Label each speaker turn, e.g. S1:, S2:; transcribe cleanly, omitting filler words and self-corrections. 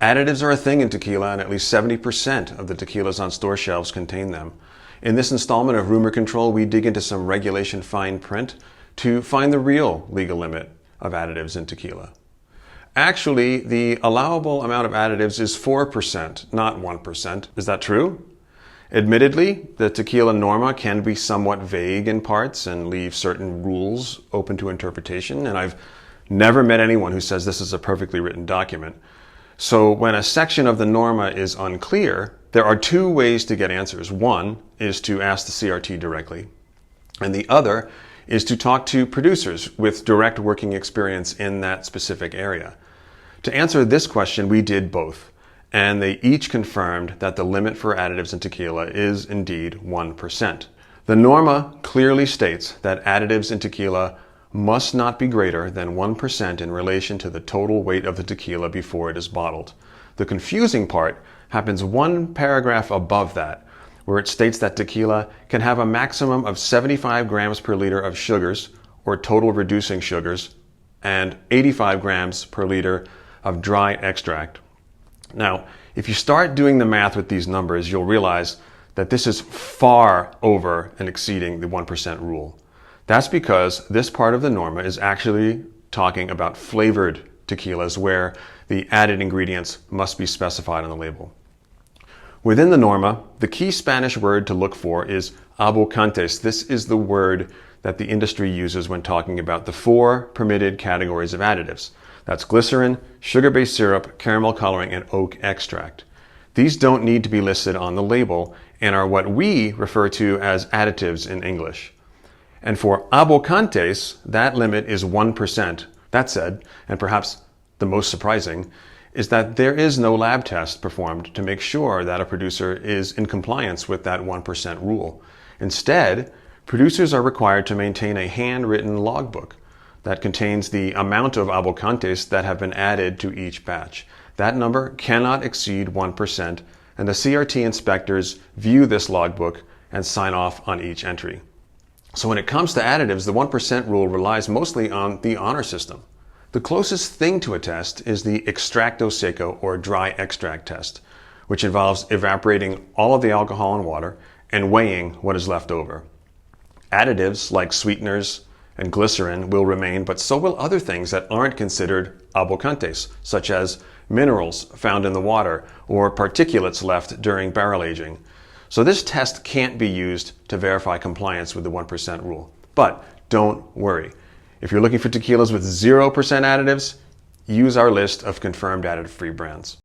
S1: Additives are a thing in tequila, and at least 70% of the tequilas on store shelves contain them. In this installment of Rumor Control, we dig into some regulation fine print to find the real legal limit of additives in tequila. Actually, the allowable amount of additives is 4%, not 1%. Is that true? Admittedly, the tequila norma can be somewhat vague in parts and leave certain rules open to interpretation, and I've never met anyone who says this is a perfectly written document. So when a section of the norma is unclear, there are two ways to get answers. One is to ask the CRT directly, and the other is to talk to producers with direct working experience in that specific area. To answer this question, we did both, and they each confirmed that the limit for additives in tequila is indeed 1%. The norma clearly states that additives in tequila must not be greater than 1% in relation to the total weight of the tequila before it is bottled. The confusing part happens one paragraph above that, where it states that tequila can have a maximum of 75 grams per liter of sugars, or total reducing sugars, and 85 grams per liter of dry extract. Now, if you start doing the math with these numbers, you'll realize that this is far over and exceeding the 1% rule. That's because this part of the norma is actually talking about flavored tequilas where the added ingredients must be specified on the label. Within the norma, the key Spanish word to look for is abocantes. This is the word that the industry uses when talking about the 4 permitted categories of additives. That's glycerin, sugar-based syrup, caramel coloring, and oak extract. These don't need to be listed on the label and are what we refer to as additives in English. And for abocantes, that limit is 1%. That said, and perhaps the most surprising, is that there is no lab test performed to make sure that a producer is in compliance with that 1% rule. Instead, producers are required to maintain a handwritten logbook that contains the amount of abocantes that have been added to each batch. That number cannot exceed 1%, and the CRT inspectors view this logbook and sign off on each entry. So when it comes to additives, the 1% rule relies mostly on the honor system. The closest thing to a test is the extracto seco, or dry extract test, which involves evaporating all of the alcohol and water and weighing what is left over. Additives like sweeteners and glycerin will remain, but so will other things that aren't considered abocantes, such as minerals found in the water or particulates left during barrel aging. So this test can't be used to verify compliance with the 1% rule. But don't worry. If you're looking for tequilas with 0% additives, use our list of confirmed additive-free brands.